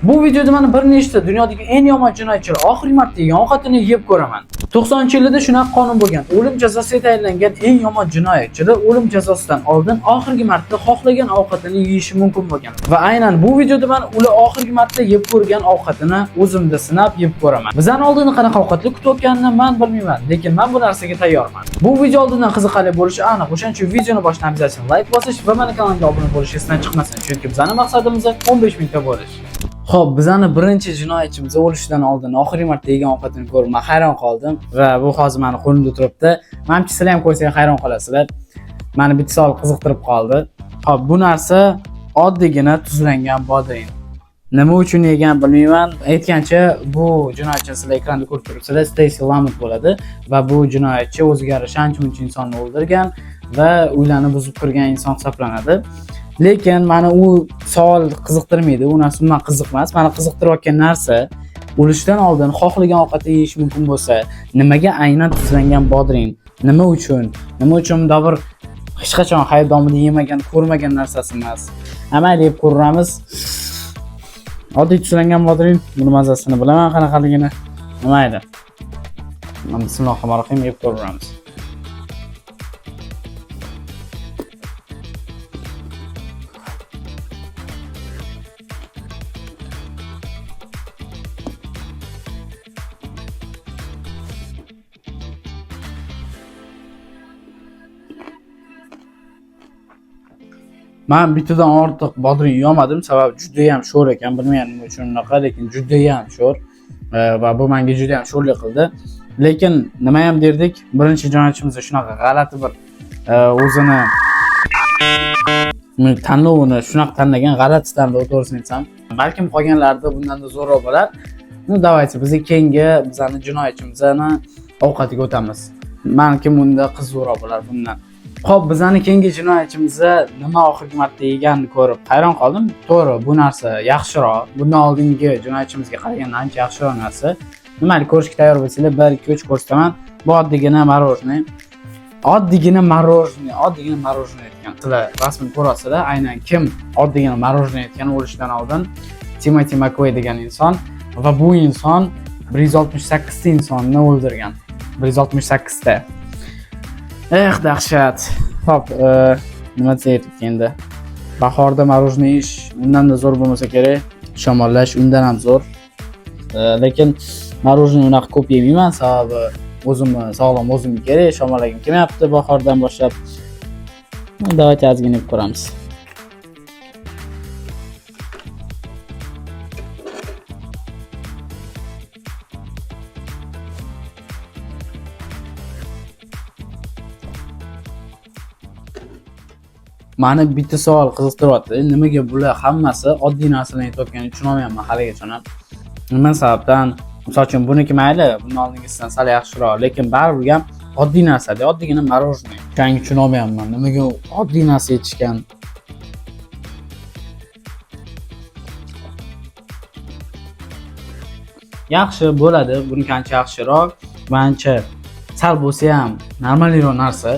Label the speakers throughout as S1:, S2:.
S1: Bu videoda men bir nechta dunyodagi eng yomon jinoyatchilar oxirgi marta yegan ovqatini yeb ko'raman. 90-yillarda shunaqa qonun bo'lgan. O'lim jazosiga tayinlangan eng yomon jinoyatchilar o'lim jazosidan oldin oxirgi marta xohlagan ovqatini yeyishi mumkin bo'lgan. Va aynan bu videoda men ular oxirgi marta yeb ko'rgan ovqatini o'zimda sinab yeb ko'raman. Bizdan oldin qanaqa ovqatlar kutayotganini men bilmayman, lekin men bu narsaga tayyorman. Bu video oldidan qiziqarli bo'lishi aniq. O'shaning uchun videoni boshidan obязательно like bosish va meni kanalimga obuna bo'lish esdan chiqmasin, chunki bizning maqsadimiz 15 mingta bo'lish. Xo'p, bizning birinchi jinoyatchimiz o'lishidan oldin oxirgi marta yegan ovqatini ko'rib men hayron qoldim va bu hozir meni qo'limda turibdi. Menimcha sizlar ham ko'rsangiz hayron qolasizlar. Meni bitta savol qiziqtirib qoldi. Xo'p, bu narsa oddiygina tuzlangan bodring. Nima uchun yegan bilmayman. Aytgancha bu jinoyatchi sizlar ekranda ko'rib turibsizlar, Stacey Lamont bo'ladi va bu jinoyatchi o'ziga yarasha ancha-muncha insonni o'ldirgan va uylarni buzib kirgan inson hisoblanadi. Lekin meni u savol qiziqtirmaydi. U narsa menga qiziq emas. Meni qiziqtirayotgan narsa o'lishdan oldin xohlagan ovqatni yeyish mumkin bo'lsa, nimaga aynan tuzlangan bodring? Nima uchun? Nima uchun davr hech qachon hayot davomida yemagan, ko'rmagan narsasi emas. Amal yeb ko'ramiz. Oddiy tuzlangan bodring, buni mazasini bilaman qanaqaligini. Mayli. Bismillahirrohmanirrohim yeb ko'ramiz. Men bittadan ortiq bodring yemadim, sababi juda ham sho'r ekan. Bilmayman nima uchun unaqa, lekin juda ham sho'r va bu menga juda ham sho'rlik qildi. Lekin nima ham derdik, birinchi jinoyatchimiz shunaqa g'alati bir o'zini tanlovini shunaqa tanlagan, g'alati tanlov to'g'risini aytsam, balkim qolganlarida bundan-da zo'rroq bo'lar. Davaychi biz keyingi bizning jinoyatchimizni ovqatiga o'tamiz. Balkim unda qizg'uroq bo'lar bundan. Xo'p, bizning keyingi jinoyatchimiz nima oxirgi marta yeganini ko'rib hayron qoldim. To'g'ri, bu narsa yaxshiroq. Bundan oldingi jinoyatchimizga qaraganda ancha yaxshiroq narsa. Nimani ko'rishga tayyor bo'lsanglar, 1-2-3 ko'rsataman. Bu oddiygina marojniy. Oddiygina marojniy aytgan. Sizlar rasmini ko'rasizlar, aynan kim oddiygina marojniy aytgan o'lishidan oldin Timothy McVeigh degan inson va bu inson 168 ta insonni o'ldirgan. 168 ta. Dahshat. Hop, nima deydik endi? Bahorda marojniy yeyish undan-da zo'r bo'lmasa kerak. Shamollash undan ham zo'r. Lekin marojniy unaqa ko'p yemayman, sababi o'zimni sog'lom o'zimga kerak. Shamollagim kelmayapti bahordan boshlab. Davaychi ozgina yeb ko'ramiz. Meni bitta savol qiziqtiryapti. Nimaga bular hammasi oddiy narsalarni aytayotganini tushunmayapman haligacha. Nima sababdan? Misol uchun buniki mayli, bundan oldingisidan sal yaxshiroq, lekin baribir ham oddiy narsa-da, oddiygina marojniy. Changi tushunmayapman. Nimaga oddiy narsa yetishgan? Yaxshi bo'ladi, buniki ancha yaxshiroq, mencha sal bo'lsa ham normalroq narsa.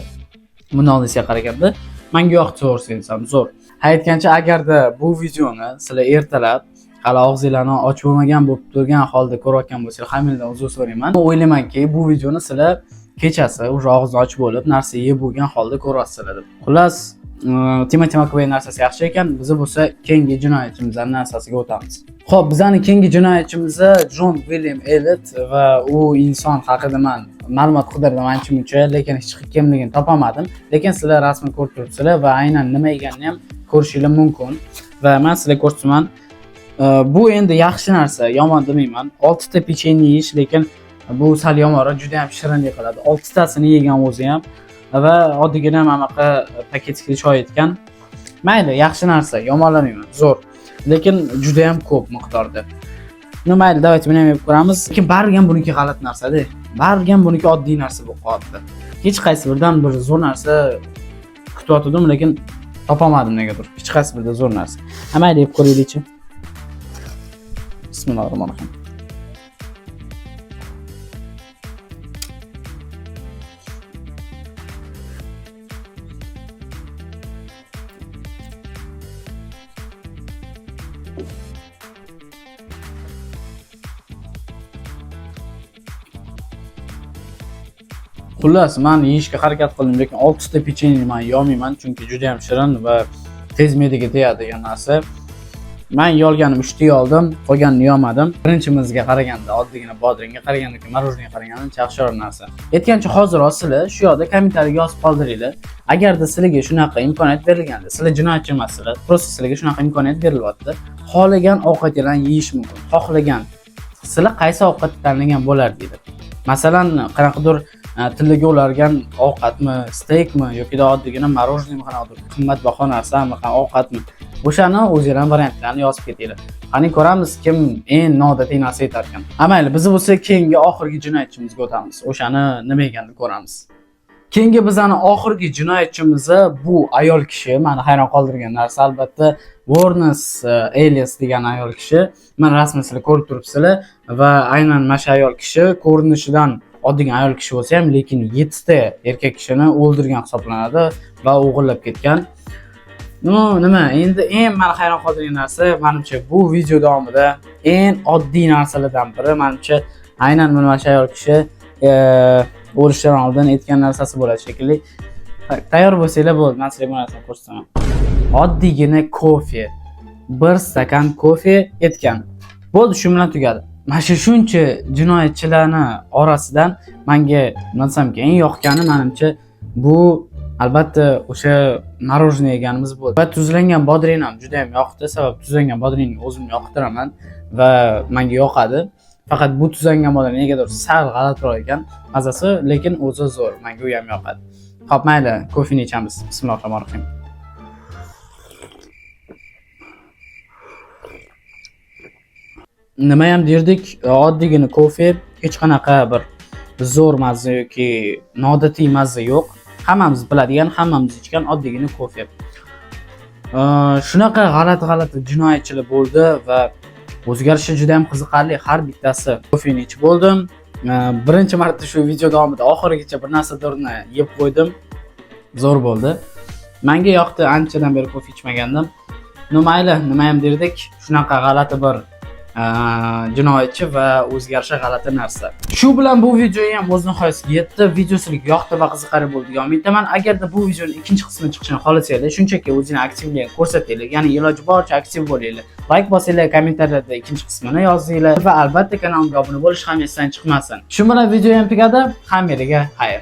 S1: Bundan oldingisiga qaraganda menga yoqdi to'g'risini aytsam, zo'r. Aytgancha, agarda bu videoni sizlar ertalab hali og'zinglarni ochib bo'lmagan bo'lib turgan holda ko'rayotgan bo'lsangiz, hammangizdan uzr so'rayman. O'ylaymanki, bu videoni sizlar kechasi o'sha og'izni ochib bo'lib, narsa yeb bo'lgan holda ko'ryapsizlar deb. Xullas, Timothy McVeigh narsasi yaxshi ekan, biz bo'lsa keyingi jinoyatchimizning narsasiga o'tamiz. Xo'p, bizning keyingi jinoyatchimiz John William Elliot va u inson haqida men ma'lumot qidirdim ancha-muncha, lekin hech kimligini topamadim. Lekin sizlar rasmini ko'rib turibsizlar va aynan nima yeganini ham ko'rishingiz mumkin. Va men sizlarga ko'rsataman. Bu endi yaxshi narsa, yomon demayman. 6 ta pechenye yeyish, lekin bu sal yomonroq, juda ham shirinlik qiladi. 6 tasini yegan o'zi ham va oddiygina manaqa paketga choy etgan. Mayli, yaxshi narsa, yomonlamayman, zo'r. Lekin juda ham ko'p miqdorda. Mayli, davaychi buni ham yeb ko'ramiz. Lekin baribir ham buniki g'alati narsa-da. Baribir ham buniki oddiy narsa bo'lib qoldi. Hech qaysi biridan bir zo'r narsa kutayotgandim, lekin topamadim negadir. Hech qaysi birida zo'r narsa. Mayli, yeb ko'raylik-chi. Bismillahirrohmanirrohim. Xullas, men yeyishga harakat qildim, lekin 6 ta pechenye men yemayman, chunki juda ham shirin va tez me'daga tegadigan narsa. Men yolganim 3 ta oldim, qolganini yemadim. Birinchimizga qaraganda, oddiygina bodringga qaraganda, marojniga qaraganda yaxshiroq narsa. Aytgancha hozir sizlar shu yerda kommentariyga yozib qoldiringlar. Agarda sizlarga shunaqa imkoniyat berilganda, sizlar jinoyatchi emassizlar, prosta sizlarga shunaqa imkoniyat berilyapti. Xohlagan ovqatlarni yeyish mumkin. Xohlagan. Sizlar qaysi ovqatni tanlagan bo'lardingiz? Masalan, qanaqadir tilga ulargan ovqatmi, steykmi yoki oddiygina marojniymi, qanaqadir qimmatbaho narsami, ovqatmi? O'shani o'zingizlar variantlarni yozib ketinglar. Qani ko'ramiz kim eng noodatiy narsa aytar ekan. Amayli, biz bo'lsa keyingi oxirgi jinoyatchimizga o'tamiz. O'shani nima ekanini ko'ramiz. Keyingi bizani oxirgi jinoyatchimiz bu ayol kishi. Meni hayron qoldirgan narsa albatta Warnes Elias degan ayol kishi. Men rasmini ko'rib turibsizlar va aynan mana shu ayol kishi ko'rinishidan oddiy ayol kishi bo'lsa ham, lekin 7 ta erkak kishini o'ldirgan hisoblanadi va o'g'irlab ketgan. Nima? Endi eng meni hayron qoldirgan narsa, menimcha bu video davomida eng oddiy narsalardan biri, menimcha aynan mana shu ayol kishi o'lishdan oldin aytgan narsasi bo'ladi shekilli. Tayyor bo'lsanglar bo'ldi, men sizlarga bu narsani ko'rsataman. Oddiygina kofe. 1 stakan kofe aytgan. Bo'ldi, shu bilan tugadi. Mana shuncha jinoyatchilarning orasidan menga nima eng yoqqani menimcha bu albatta o'sha marojniy yeganimiz bo'ldi. Va tuzlangan bodring ham juda ham yoqdi, sabab tuzlangan bodringni o'zim yoqtiraman va menga yoqadi. Faqat bu tuzlangan bodring negadir sal g'alatiroq ekan mazasi, lekin o'zi zo'r, menga u ham yoqadi. Xo'p, mayli, kofeni ichamiz. Bismillahirrohmanirrohim. Nima ham derdik, oddiygina kofe, hech qanaqa bir zo'r mazza yoki noodatiy mazza yo'q. Hammamiz biladigan, hammamiz ichgan oddiygina kofe. Shunaqa g'alati jinoyatchilar bo'ldi va o'zgarishi juda ham qiziqarli. Har bittasi kofeni ichib bo'ldim. Birinchi marta shu video davomida oxirigacha bir narsalarni yeb qo'ydim. Zo'r bo'ldi. Menga yoqdi, anchadan beri kofe ichmagandim. Mayli, nima ham derdik, shunaqa g'alati bir jinoyatchi va o'zgarishi g'alati narsa. Shu bilan bu video ham o'z nihoyasiga yetdi. Video sizlarga yoqdi va qiziqarli bo'ldi degan umiddaman. Agarda bu videoning ikkinchi qismi chiqishini xohlasanglar, shunchaki o'zingiz aktivlikni ko'rsatinglar, ya'ni iloji boricha aktiv bo'linglar. Like bosinglar, kommentariyada ikkinchi qismini yozinglar va albatta kanalimga obuna bo'lish ham esdan chiqmasin. Shu bilan video ham tugadi. Hammaga xayr.